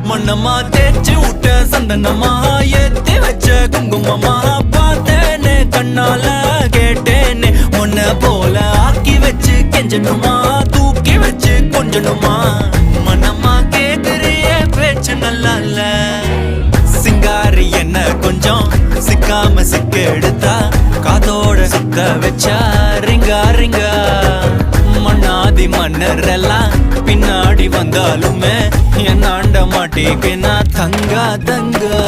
மண்ணமா தேய்ச்சி விட்ட சந்தனமா ஏத்தி வச்ச குங்குமமா பார்த்தேனே கண்ணால கேட்டேனே உன்ன போல ஆக்கி வச்சு கெஞ்சணுமா தூக்கி வச்சு கொஞ்சணுமா மனமா கேக்குறிய பேச்சு நல்லா இல்ல சிங்காரி என்ன கொஞ்சம் சிக்காம சிக்க எடுத்தா காதோட சுத்த வச்சா ரிங்கா ரிங்கா மண்ணாதி மன்னர் எல்லாம் பின்னாடி வந்தாலுமே என் ஆண்ட மாட்டேக்கு நான் தங்கா தங்கா